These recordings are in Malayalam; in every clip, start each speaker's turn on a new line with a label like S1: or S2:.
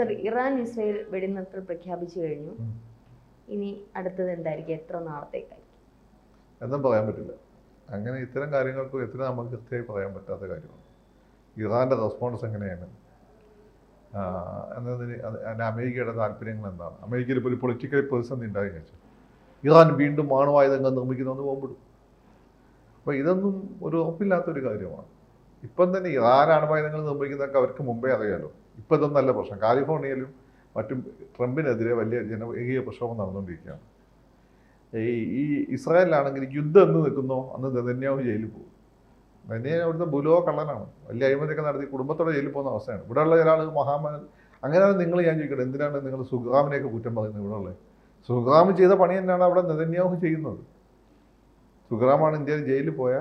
S1: സർ, ഇറാൻ ഇസ്രായേൽ വെടിനിർത്തൽ പ്രഖ്യാപിച്ചു കഴിഞ്ഞു. ഇനി അടുത്തത് എന്തായിരിക്കും? എത്ര നാളത്തേക്കായിരിക്കും
S2: എന്നും പറയാൻ പറ്റില്ല. അങ്ങനെ ഇത്തരം കാര്യങ്ങൾക്ക് എത്ര നമുക്ക് കൃത്യമായി പറയാൻ പറ്റാത്ത കാര്യമാണ്. ഇറാൻ്റെ റെസ്പോൺസ് എങ്ങനെയാണ് എന്നതിന് അമേരിക്കയുടെ താല്പര്യങ്ങൾ എന്താണ്? അമേരിക്കയിൽ ഇപ്പോൾ ഒരു പൊളിറ്റിക്കൽ പ്രതിസന്ധി ഉണ്ടായി വെച്ചാൽ ഇറാൻ വീണ്ടും ആണവായുധങ്ങൾ നിർമ്മിക്കുന്നുവെന്ന് പോകുമ്പോഴും. അപ്പോൾ ഇതൊന്നും ഒരു ഉറപ്പില്ലാത്തൊരു കാര്യമാണ്. ഇപ്പം തന്നെ ഇറാൻ ആണവായുധങ്ങൾ നിർമ്മിക്കുന്നതൊക്കെ അവർക്ക് മുമ്പേ അറിയാലോ. ഇപ്പം ഇതൊന്നല്ല പ്രശ്നം. കാലിഫോർണിയയിലും മറ്റും ട്രംപിനെതിരെ വലിയ ജനകീയ പ്രക്ഷോഭം നടന്നുകൊണ്ടിരിക്കുകയാണ്. ഈ ഇസ്രായേലിലാണെങ്കിൽ യുദ്ധം എന്ന് നിൽക്കുന്നോ അന്ന് നെതന്യാഹു ജയിലിൽ പോകും. നെതന്യാഹു അവിടുത്തെ ബുലോ കള്ളനാണ്. വലിയ അഴിമതിയൊക്കെ നടത്തി കുടുംബത്തോടെ ജയിലിൽ പോകുന്ന അവസ്ഥയാണ്. ഇവിടെയുള്ള ഒരാൾ മഹാമാൻ. അങ്ങനെയാണ് നിങ്ങൾ ഞാൻ ചോദിക്കട്ടെ, എന്തിനാണ് നിങ്ങൾ സുഖാമിനെയൊക്കെ കുറ്റം പറയുന്നത്? ഇവിടെ ഉള്ളത് സുഖാം ചെയ്ത പണി തന്നെയാണ് അവിടെ നെതന്യാഹു ചെയ്യുന്നത്. സുഖറാമാണ് ഇന്ത്യയിൽ ജയിലിൽ പോയ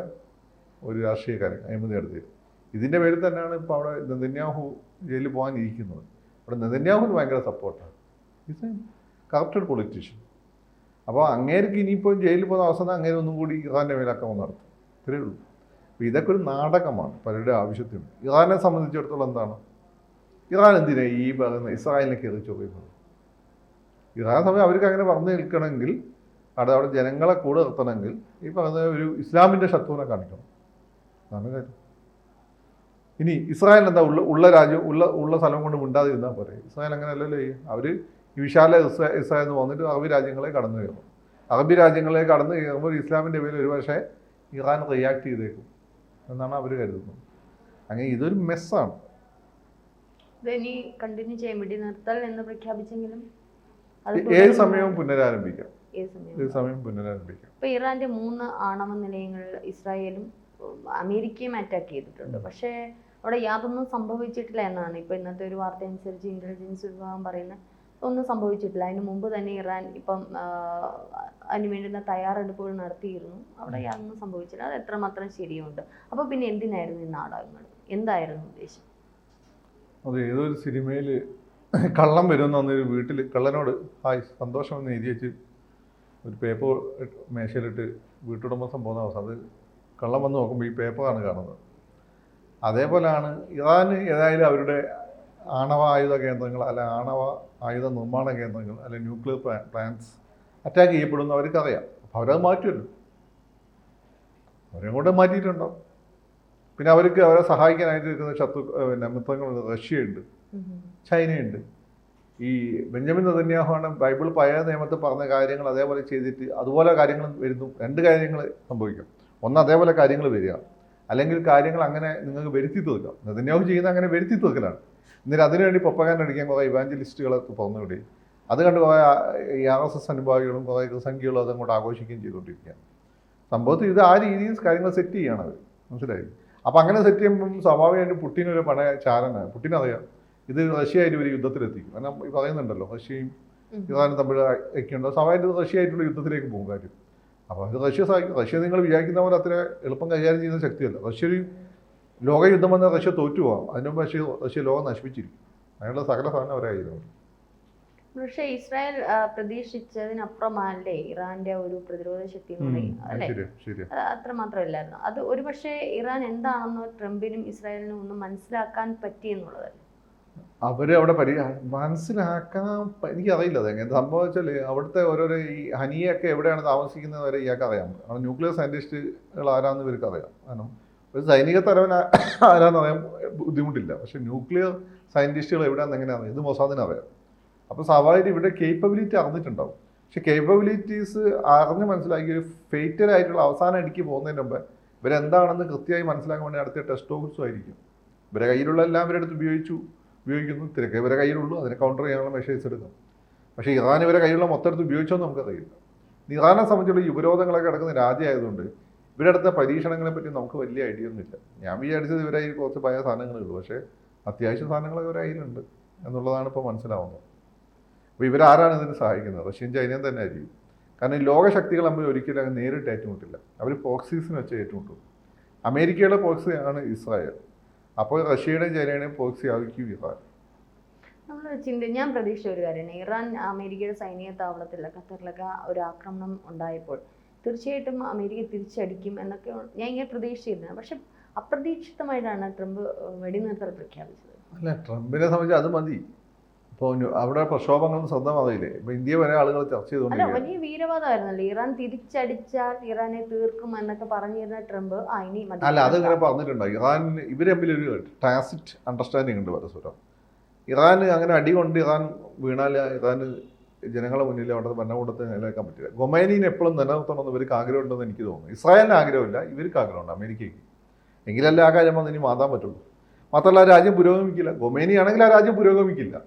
S2: ഒരു രാഷ്ട്രീയക്കാരൻ അഴിമതി നടത്തിയത്. ഇതിൻ്റെ പേരിൽ തന്നെയാണ് ഇപ്പോൾ അവിടെ നെതന്യാഹു ജയിലിൽ പോകാനിരിക്കുന്നത്. അവിടെ നെതന്യാഹുവിന് ഭയങ്കര സപ്പോർട്ടാണ്. It's A corrupted politician. അപ്പോൾ അങ്ങേർക്ക് ഇനിയിപ്പോൾ ജയിലിൽ പോകുന്ന അവസാനം അങ്ങേരെ ഒന്നും കൂടി ഇറാൻ്റെ മേലാക്രമണം നടത്തും. ഇത്രയേ ഉള്ളൂ. അപ്പോൾ ഇതൊക്കെ ഒരു നാടകമാണ് പലരുടെ ആവശ്യത്തിന്. ഇറാനെ സംബന്ധിച്ചിടത്തോളം എന്താണ്? ഇറാൻ എന്തിനാണ് ഈ പറയുന്ന ഇസ്രായേലിനെ കയറി ചോദിക്കുന്നത്? ഇറാൻ സമയം അവർക്ക് അങ്ങനെ പറഞ്ഞു നിൽക്കണമെങ്കിൽ അവിടെ ജനങ്ങളെ കൂടെ നിർത്തണമെങ്കിൽ ഈ പറയുന്ന ഒരു ഇസ്ലാമിൻ്റെ ശത്രുവിനെ കാണിക്കണം. അതാണ് കാര്യം. ഇനി ഇസ്രായേൽ എന്താ ഉള്ള രാജ്യം ഉള്ള സ്ഥലം കൊണ്ട് മിണ്ടാതിരുന്നാൽ പോരെ? ഇസ്രായേൽ അങ്ങനെ അല്ലല്ലോ. അവർ ഈ വിശാല ഇസ്രായേൽ എന്ന് വന്നിട്ട് അറബി രാജ്യങ്ങളെ കടന്നു കയറും. അറബി രാജ്യങ്ങളെ കടന്നു കയറുമ്പോൾ ഇസ്ലാമിൻ്റെ പേരിൽ ഒരു പക്ഷേ ഇറാൻ റിയാക്ട് ചെയ്തേക്കും എന്നാണ് അവർ കരുതുന്നത്. അങ്ങനെ ഇതൊരു മെസ്സാണ്.
S1: ഇനി കണ്ടിന്യൂ ചെയ്യാൻ വേണ്ടി നിർത്തൽ എന്ന് പ്രഖ്യാപിച്ചെങ്കിലും
S2: ഏത് സമയവും പുനരാരംഭിക്കാം.
S1: ഇപ്പൊ ഇറാന്റെ 3 ആണവ നിലയങ്ങൾ ഇസ്രായേലും അമേരിക്കയും അറ്റാക്ക് ചെയ്തിട്ടുണ്ട്. പക്ഷേ അവിടെ യാതൊന്നും സംഭവിച്ചിട്ടില്ല എന്നാണ് ഇപ്പൊ ഇന്നത്തെ ഒരു വാർത്ത അനുസരിച്ച് ഇന്റലിജൻസ് വിഭാഗം പറയുന്നത്. ഒന്നും സംഭവിച്ചിട്ടില്ല. അതിന് മുമ്പ് തന്നെ ഇറാൻ ഇപ്പം അതിന് വേണ്ടുന്ന തയ്യാറെടുപ്പുകൾ നടത്തിയിരുന്നു. അവിടെ യാതൊന്നും സംഭവിച്ചില്ല. അത് എത്രമാത്രം ശരിയുണ്ട്? അപ്പൊ പിന്നെ എന്തിനായിരുന്നു ഈ നാടകങ്ങൾ? എന്തായിരുന്നു ഉദ്ദേശം?
S2: അത് ഏതൊരു സിനിമയിൽ കള്ളം വരുമെന്നൊരു വീട്ടിൽ കള്ളനോട് ഹായ് സന്തോഷം എന്ന് എഴുതി വെച്ച് ഒരു പേപ്പർ മേശയിലിട്ട് വീട്ടുടമസ്ഥൻ പോകുന്ന അവസ്ഥ. അത് കള്ളം വന്ന് നോക്കുമ്പോൾ ഈ പേപ്പറാണ് കാണുന്നത്. അതേപോലെയാണ് ഇറാൻ ഏതായാലും അവരുടെ ആണവ ആയുധ കേന്ദ്രങ്ങൾ അല്ല ആണവ ആയുധ നിർമ്മാണ കേന്ദ്രങ്ങൾ അല്ലെ ന്യൂക്ലിയർ പ്ലാന്റ്സ് അറ്റാക്ക് ചെയ്യപ്പെടുമെന്ന് അവർക്കറിയാം. അപ്പോൾ അവരത് മാറ്റുമല്ലോ. അവരെ കൂടെ മാറ്റിയിട്ടുണ്ടാവും. പിന്നെ അവർക്ക് അവരെ സഹായിക്കാനായിട്ട് നിൽക്കുന്ന മിത്രങ്ങളുണ്ട്. റഷ്യയുണ്ട്, ചൈനയുണ്ട്. ഈ ബെഞ്ചമിൻ നെതന്യാഹുവാണ് ബൈബിൾ പഴയ നിയമത്തിൽ പറഞ്ഞ കാര്യങ്ങൾ അതേപോലെ ചെയ്തിട്ട് അതുപോലെ കാര്യങ്ങൾ വരുന്നു. 2 കാര്യങ്ങൾ സംഭവിക്കും. ഒന്ന്, അതേപോലെ കാര്യങ്ങൾ വരിക, അല്ലെങ്കിൽ കാര്യങ്ങൾ അങ്ങനെ നിങ്ങൾക്ക് വരുത്തി തീർക്കാം. നെതന്യാഹു ചെയ്യുന്ന അങ്ങനെ വരുത്തി തീർക്കലാണ്. എന്നിട്ട് അതിനുവേണ്ടി പ്രൊപ്പഗാൻഡ അടിക്കാൻ കുറേ ഇവാഞ്ചലിസ്റ്റുകളൊക്കെ പറഞ്ഞുകൂടി അത് കണ്ട് കുറേ ഈ RSS അനുഭാവികളും കുറേ സംഖ്യകളും അതങ്ങോട്ട് ആഘോഷിക്കുകയും ചെയ്തുകൊണ്ടിരിക്കുകയാണ്. സംഭവത്തിൽ ഇത് ആ രീതിയിൽ കാര്യങ്ങൾ സെറ്റ് ചെയ്യുകയാണ് അവർ. മനസ്സിലായി? അപ്പോൾ അങ്ങനെ സെറ്റ് ചെയ്യുമ്പം സ്വാഭാവികമായിട്ട് പുട്ടിനൊരു പണ ചാരനാണ്. പുട്ടിനറിയാം ഇത് റഷ്യയായിട്ട് ഒരു യുദ്ധത്തിലെത്തിക്കും. കാരണം ഈ പറയുന്നുണ്ടല്ലോ റഷ്യയും ഇറാനും തമ്മിൽ ഒക്കെയുണ്ടോ, സ്വാഭാവികമായിട്ട് റഷ്യയായിട്ടുള്ള യുദ്ധത്തിലേക്ക് പോകും കാര്യം. അപ്പോൾ അത് റഷ്യ നിങ്ങൾ വിചാരിക്കുന്ന പോലെ അത്ര എളുപ്പം കൈകാര്യം ചെയ്യുന്ന ശക്തിയല്ല. റഷ്യ ഒരു ലോകയുദ്ധം വന്നാൽ റഷ്യ തോറ്റു പോകാം. അതിന് മുമ്പ് റഷ്യ ലോകം നശിപ്പിച്ചിരിക്കും. അതിനുള്ള സകല സാധനം അവരായിരുന്നു.
S1: പക്ഷേ ഇസ്രായേൽ പ്രതീക്ഷിച്ചതിനപ്പുറമല്ലേ ഇറാന്റെ ഒരു പ്രതിരോധ ശക്തി അത്ര മാത്രമല്ലായിരുന്നു. അത് ഒരു പക്ഷേ ഇറാൻ എന്താണെന്നോ ട്രംപിനും ഇസ്രായേലിനും ഒന്നും മനസ്സിലാക്കാൻ പറ്റിയെന്നുള്ളതല്ലേ?
S2: അവര് അവിടെ മനസ്സിലാക്കാൻ എനിക്കറിയില്ല അതെങ്ങനെ സംഭവിച്ചാൽ. അവിടുത്തെ ഓരോരോ ഈ ഹനിയൊക്കെ എവിടെയാണ് താമസിക്കുന്നത് വരെ ഇയാൾക്ക് അറിയാം. അവിടെ ന്യൂക്ലിയർ സയൻറ്റിസ്റ്റുകൾ ആരാന്ന് ഇവർക്ക് അറിയാം. കാരണം ഒരു സൈനിക തലവൻ ആരാന്ന് അറിയാൻ ബുദ്ധിമുട്ടില്ല. പക്ഷെ ന്യൂക്ലിയർ സയൻറ്റിസ്റ്റുകൾ എവിടെയാണെന്ന് എങ്ങനെയാണ് ഇത് മൊസാദിന് അറിയാം. അപ്പോൾ സ്വാഭാവികം ഇവിടെ കേപ്പബിലിറ്റി അറിഞ്ഞിട്ടുണ്ടാവും. പക്ഷെ കേപ്പബിലിറ്റീസ് അറിഞ്ഞ് മനസ്സിലാക്കി ഒരു ഫേറ്റലായിട്ടുള്ള അവസാനം ഇടിക്ക് പോകുന്നതിന് മുമ്പ് ഇവരെന്താണെന്ന് കൃത്യമായി മനസ്സിലാക്കാൻ വേണ്ടി നടത്തിയ ടെസ്റ്റ് ടോക്സും ആയിരിക്കും. ഇവരെ കയ്യിലുള്ള എല്ലാം ഇവരെടുത്ത് ഉപയോഗിക്കുന്നു. തിരക്ക് ഇവരെ കയ്യിലുള്ളൂ. അതിനെ കൗണ്ടർ ചെയ്യാനുള്ള മെഷേഴ്സ് എടുക്കും. പക്ഷേ ഇറാൻ ഇവരെ കയ്യിലുള്ള മൊത്തം ഉപയോഗിച്ചോന്ന് നമുക്കറിയില്ല. ഇറാനെ സംബന്ധിച്ചുള്ള യുവരോധങ്ങളൊക്കെ കിടക്കുന്ന രാജ്യമായതുകൊണ്ട് ഇവരടുത്ത പരീക്ഷണങ്ങളെ പറ്റി നമുക്ക് വലിയ ഐഡിയ ഒന്നുമില്ല. ഞാൻ വിചാരിച്ചത് ഇവരെ കുറച്ച് പഴയ സാധനങ്ങളുള്ളൂ. പക്ഷേ അത്യാവശ്യം സാധനങ്ങളൊക്കെ ഇവരെ കയ്യിലുണ്ട് എന്നുള്ളതാണ് ഇപ്പോൾ മനസ്സിലാവുന്നത്. അപ്പോൾ ഇവരാരാണ് ഇതിന് സഹായിക്കുന്നത്? റഷ്യയും ചൈനയും തന്നെ ആയിരിക്കും. കാരണം ഈ ലോകശക്തികൾ തമ്മിൽ ഒരിക്കലും അങ്ങനെ നേരിട്ട് ഏറ്റുമുട്ടില്ല. അവർ പ്രോക്സീസിന് വെച്ച് ഏറ്റുമുട്ടും. അമേരിക്കയുടെ പ്രോക്സി ആണ് ഇസ്രായേൽ. അപ്പോൾ റഷ്യയുടെയും ചൈനയുടെയും പ്രോക്സി ആയിരിക്കും ഇറാൻ.
S1: ഞാൻ പ്രതീക്ഷിച്ച ഒരു കാര്യമാണ്, ഇറാൻ അമേരിക്കയുടെ സൈനിക താവളത്തിലൊക്കെ ഖത്തറിലൊക്കെ ഒരു ആക്രമണം ഉണ്ടായപ്പോൾ തീർച്ചയായിട്ടും അമേരിക്ക തിരിച്ചടിക്കും എന്നൊക്കെ ഞാൻ ഇങ്ങനെ പ്രതീക്ഷിച്ചിരുന്നത്. പക്ഷെ അപ്രതീക്ഷിതമായിട്ടാണ് ട്രംപ് വെടിനിർത്തൽ പ്രഖ്യാപിച്ചത്.
S2: അല്ല, ട്രംപിനെ സംബന്ധിച്ച് അത് മതി. അപ്പോൾ അവിടെ പ്രക്ഷോഭങ്ങൾ ശ്രദ്ധമാകില്ലേ? ഇപ്പോൾ ഇന്ത്യ വരെ ആളുകൾ ചർച്ച
S1: അല്ല,
S2: ചെയ്തുകൊണ്ടിരിക്കുകയാണ്.
S1: വലിയ വീരവാദമായിരുന്നല്ലോ. ഇറാൻ തിരിച്ചടിച്ചാൽ ഇറാനെ തീർക്കും എന്നൊക്കെ പറഞ്ഞിരുന്ന ട്രംപ് ഇനി മതി.
S2: അല്ല, അതിങ്ങനെ പറഞ്ഞിട്ടുണ്ടോ? ഇറാൻ ഇവർ തമ്മിലൊരു ടാസിറ്റ് അണ്ടർസ്റ്റാൻഡിങ് ഉണ്ട് പരസ്പരം. ഇറാൻ അങ്ങനെ അടികൊണ്ട് ഇറാൻ വീണാൽ ഇറാൻ ജനങ്ങളെ മുന്നിൽ അവിടെ ഭരണകൂടത്തെ നിലനിൽക്കാൻ പറ്റില്ല. ഖൊമൈനിനെ എപ്പോഴും നിലനിർത്തണമെന്ന് ഇവർക്ക് ആഗ്രഹമുണ്ടെന്ന് എനിക്ക് തോന്നുന്നു. ഇസ്രായേലിന് ആഗ്രഹമില്ല, ഇവർക്ക് ആഗ്രഹമുണ്ട്, അമേരിക്കയ്ക്ക്. എങ്കിലല്ലേ ആ കാര്യം വന്ന് ഇനി മാറ്റാൻ പറ്റുള്ളൂ. മാത്രമല്ല, ആ രാജ്യം പുരോഗമിക്കില്ല. ഖൊമൈനി ആണെങ്കിൽ ആ രാജ്യം പുരോഗമിക്കില്ല.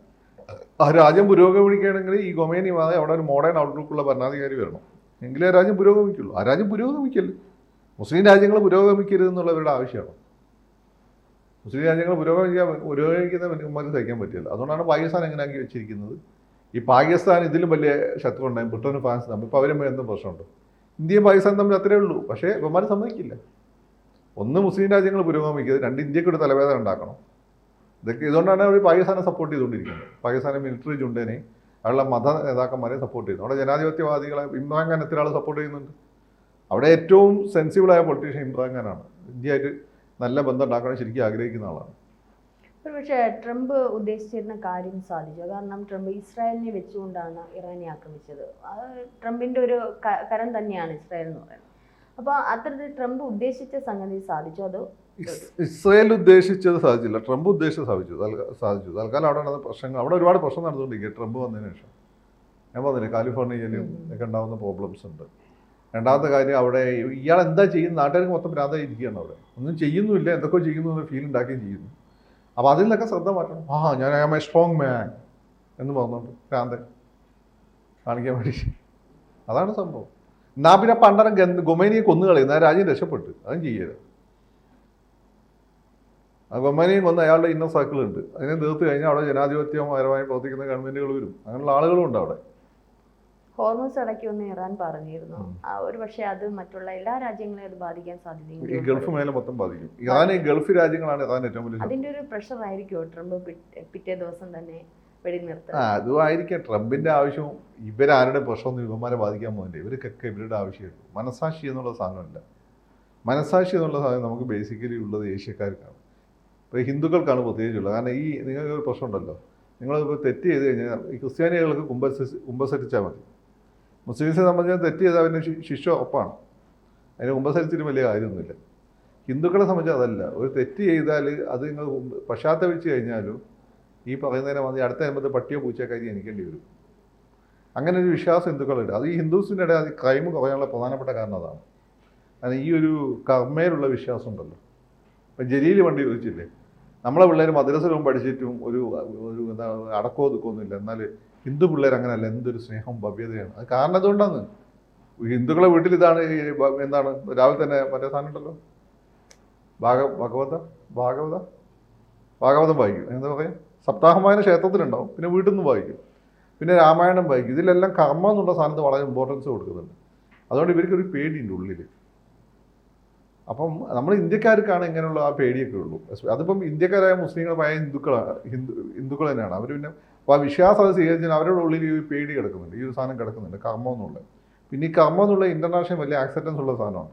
S2: ആ രാജ്യം പുരോഗമിക്കുകയാണെങ്കിൽ ഈ ഖൊമൈനി മാറി അവിടെ ഒരു മോഡേൺ ഔട്ട്ലുക്കുള്ള ഭരണാധികാരി വരണം, എങ്കിലേ ആ രാജ്യം പുരോഗമിക്കുള്ളൂ. ആ രാജ്യം പുരോഗമിക്കല്ലേ. മുസ്ലിം രാജ്യങ്ങൾ പുരോഗമിക്കരുത് എന്നുള്ളവരുടെ ആവശ്യമാണ്. മുസ്ലിം രാജ്യങ്ങൾ പുരോഗമിക്കുന്ന മനുഷ്യന്മാർക്ക് സഹിക്കാൻ പറ്റില്ല. അതുകൊണ്ടാണ് പാകിസ്ഥാൻ എങ്ങനെ ആക്കി വെച്ചിരിക്കുന്നത്. ഈ പാകിസ്ഥാൻ ഇതിലും വലിയ ശത്രു ഉണ്ടായും ബ്രിട്ടനും ഫ്രാൻസും തമ്മിൽ. ഇപ്പോൾ അവരും എന്തും പ്രശ്നമുണ്ട്. ഇന്ത്യയും പാകിസ്ഥാനും തമ്മിൽ അത്രേ ഉള്ളൂ. പക്ഷേ ഇവന്മാർ സമ്മതിക്കില്ല. ഒന്ന്, മുസ്ലിം രാജ്യങ്ങൾ പുരോഗമിക്കരുത്. രണ്ട്, ഇന്ത്യക്കൊരു തലവേദന ഉണ്ടാക്കണം. ഇതുകൊണ്ടാണ് അവർ പാകിസ്ഥാനെ സപ്പോർട്ട് ചെയ്തുകൊണ്ടിരിക്കുന്നത്. പാകിസ്ഥാനെ മിലിറ്ററി ജുണ്ടേനെ, അവരുടെ മത നേതാക്കന്മാരെ സപ്പോർട്ട് ചെയ്യുന്നു. അവിടെ ജനാധിപത്യവാദികളെ ഇമ്രാൻഖാൻ എത്ര ആൾ സപ്പോർട്ട് ചെയ്യുന്നുണ്ട്. അവിടെ ഏറ്റവും സെൻസിബിളായ പൊളിറ്റീഷ്യൻ ഇമ്രാൻഖാനാണ്. ഇന്ത്യയായിട്ട് നല്ല ബന്ധം ഉണ്ടാക്കാൻ ശരിക്കും ആഗ്രഹിക്കുന്ന ആളാണ്.
S1: പക്ഷേ ട്രംപ് ഉദ്ദേശിച്ചിരുന്ന കാര്യം സാധിച്ചു. കാരണം ട്രംപ് ഇസ്രായേലിനെ വെച്ചുകൊണ്ടാണ് ഇറാനെ ആക്രമിച്ചത്. അത് ട്രംപിൻ്റെ ഒരു കരം തന്നെയാണ് ഇസ്രായേൽ എന്ന് പറയുന്നത്. അപ്പോൾ അത്തരത്തിൽ ട്രംപ് ഉദ്ദേശിച്ച സംഗതി സാധിച്ചു. അത്
S2: ഇസ്രായേൽ ഉദ്ദേശിച്ചത് സാധിച്ചില്ല, ട്രംപ് ഉദ്ദേശിച്ചത് സാധിച്ചു. തൽക്കാലം അവിടെ നടന്ന പ്രശ്നങ്ങൾ, അവിടെ ഒരുപാട് പ്രശ്നം നടന്നുകൊണ്ടിരിക്കുക ട്രംപ് വന്നതിന് ശേഷം. ഞാൻ പറഞ്ഞില്ലേ, കാലിഫോർണിയയിലും ഒക്കെ ഉണ്ടാകുന്ന പ്രോബ്ലംസ് ഉണ്ട്. രണ്ടാമത്തെ കാര്യം, അവിടെ ഇയാൾ എന്താ ചെയ്യുന്നത്, നാട്ടുകാർക്ക് മൊത്തം ഭ്രാന്തായി ഇരിക്കുകയാണ്. അവിടെ ഒന്നും ചെയ്യുന്നുമില്ല, എന്തൊക്കെയോ ചെയ്യുന്നു എന്ന് ഫീൽ ഉണ്ടാക്കുകയും ചെയ്യുന്നു. അപ്പോൾ അതിൽ നിന്നൊക്കെ ശ്രദ്ധ മാറ്റണം. ഞാൻ I am a strong man എന്ന് പറഞ്ഞുകൊണ്ട് ഭ്രാന്തൻ കാണിക്കാൻ വേണ്ടി. അതാണ് സംഭവം. എന്നാ പിന്നെ പണ്ടരം ഖൊമൈനിയെ കൊന്നുകളയുന്ന രാജ്യം രക്ഷപ്പെട്ടു. അതും ചെയ്യരുത്. ആ ഖൊമൈനിയെ കൊന്ന് അയാളുടെ ഇന്നർ സർക്കിൾ ഉണ്ട്. അതിനെ തീർത്ത് കഴിഞ്ഞാൽ അവിടെ ജനാധിപത്യപരമായി പ്രവർത്തിക്കുന്ന ഗവൺമെൻറ്റുകൾ വരും. അങ്ങനെയുള്ള ആളുകളും ഉണ്ട് അവിടെ.
S1: ഹോർമസ് അടയ്ക്കുമെന്ന് ഇറാൻ പറഞ്ഞിരുന്നു. ഒരു പക്ഷേ അത് മറ്റുള്ള എല്ലാ രാജ്യങ്ങളെയും അത് ബാധിക്കാൻ സാധ്യതയുണ്ട്.
S2: ഈ ഗൾഫ് മേഖല മൊത്തം ബാധിക്കും. ഇറാൻ, ഗൾഫ് രാജ്യങ്ങളാണ് ഇറാൻ ഏറ്റവും വലിയ.
S1: അതിൻ്റെ ഒരു പ്രഷർ ആയിരിക്കുമോ ട്രംപ് പിറ്റേ ദിവസം തന്നെ വെടിനിർത്തുക?
S2: അതും ആയിരിക്കാം ട്രംപിൻ്റെ ആവശ്യവും. ഇവരാരുടെ പ്രശ്നമൊന്നും ഇവന്മാരെ ബാധിക്കാൻ പോകുന്നില്ല. ഇവർക്കൊക്കെ ഇവരുടെ ആവശ്യമുള്ളൂ. മനസാക്ഷി എന്നുള്ള സാധനമില്ല. മനസാക്ഷി എന്നുള്ള സാധനം നമുക്ക് ബേസിക്കലി ഉള്ളത് ഏഷ്യക്കാർക്കാണ്. ഇപ്പോൾ ഹിന്ദുക്കൾക്കാണ് പ്രത്യേകിച്ചുള്ളത്. കാരണം ഈ നിങ്ങൾക്കൊരു പ്രശ്നമുണ്ടല്ലോ, നിങ്ങളിപ്പോൾ തെറ്റ് ചെയ്ത് കഴിഞ്ഞാൽ ഈ ക്രിസ്ത്യാനികൾക്ക് കുമ്പസരിച്ചാൽ മതി. മുസ്ലിംസിനെ സംബന്ധിച്ച് തെറ്റ് ചെയ്താൽ അവന് ശിക്ഷ ഉറപ്പാണ്. അതിന് കുമ്പസരിച്ചിട്ട് വലിയ കാര്യമൊന്നുമില്ല. ഹിന്ദുക്കളെ സംബന്ധിച്ച് അതല്ല. ഒരു തെറ്റ് ചെയ്താൽ അത് നിങ്ങൾ പശ്ചാത്തപിച്ച് കഴിഞ്ഞാലും ഈ പറയുന്നതിനെ മതി അടുത്ത ജന്മത്തിൽ പട്ടിയോ പൂച്ചയോ കരി എനിക്കേണ്ടി വരും. അങ്ങനെ ഒരു വിശ്വാസം ഹിന്ദുക്കളുണ്ട്. അത് ഈ ഹിന്ദുസിൻ്റെ ഇടയിൽ അത് ക്രൈം കുറയാനുള്ള പ്രധാനപ്പെട്ട കാരണം അതാണ്. കാരണം ഈ ഒരു കർമ്മയിലുള്ള വിശ്വാസം ഉണ്ടല്ലോ. ഇപ്പം ജലീൽ പണ്ട് ചോദിച്ചില്ലേ, നമ്മളെ പിള്ളേർ മദ്രസയിലും പഠിച്ചിട്ടും ഒരു എന്താ അടക്കമോ ഒതുക്കൊന്നുമില്ല, എന്നാൽ ഹിന്ദു പിള്ളേർ അങ്ങനെയല്ല, എന്തൊരു സ്നേഹവും ഭവ്യതയാണ്. അത് കാരണം അതുകൊണ്ടാണ്. ഹിന്ദുക്കളെ വീട്ടിൽ ഇതാണ് എന്താണ് രാവിലെ തന്നെ മറ്റേ സാധനം ഉണ്ടല്ലോ, ഭാഗവതം വായിക്കും. എന്താ പറയുക, സപ്താഹമായന ക്ഷേത്രത്തിലുണ്ടാവും, പിന്നെ വീട്ടിൽ നിന്ന് വായിക്കും, പിന്നെ രാമായണം വായിക്കും. ഇതിലെല്ലാം കർമ്മ എന്നുള്ള സാധനത്തിന് വളരെ ഇമ്പോർട്ടൻസ് കൊടുക്കുന്നുണ്ട്. അതുകൊണ്ട് ഇവർക്കൊരു പേടിയുണ്ട് ഉള്ളിൽ. അപ്പം നമ്മൾ ഇന്ത്യക്കാർക്കാണ് ഇങ്ങനെയുള്ള ആ പേടിയൊക്കെ ഉള്ളൂ. അതിപ്പം ഇന്ത്യക്കാരായ മുസ്ലിങ്ങൾ പഴയ ഹിന്ദുക്കൾ തന്നെയാണ്. അവർ പിന്നെ അപ്പോൾ ആ വിശ്വാസം അത് സ്വീകരിച്ചാൽ അവരുടെ ഉള്ളിൽ ഈ പേടി കിടക്കുന്നുണ്ട്, ഈ ഒരു സാധനം കിടക്കുന്നുണ്ട്, കർമ്മം എന്നുള്ളത്. പിന്നെ ഈ കർമ്മം എന്നുള്ള ഇൻ്റർനാഷണൽ വലിയ ആക്സെപ്റ്റൻസ് ഉള്ള സാധനമാണ്.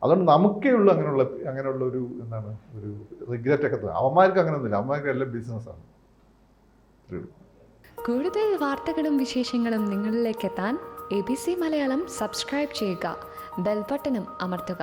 S2: അതുകൊണ്ട് നമുക്കേ ഉള്ളൂ അങ്ങനെയുള്ള ഒരു എന്താണ് ഒരു റിഗ്രറ്റ് ഒക്കെ. അവന്മാർക്ക് അങ്ങനെയൊന്നുമില്ല, അവന്മാർക്ക് എല്ലാം ബിസിനസ്സാണ്.
S3: കൂടുതൽ വാർത്തകളും വിശേഷങ്ങളും നിങ്ങളിലേക്ക് എത്താൻ ABC മലയാളം സബ്സ്ക്രൈബ് ചെയ്യുക, ബെൽ ബട്ടണും അമർത്തുക.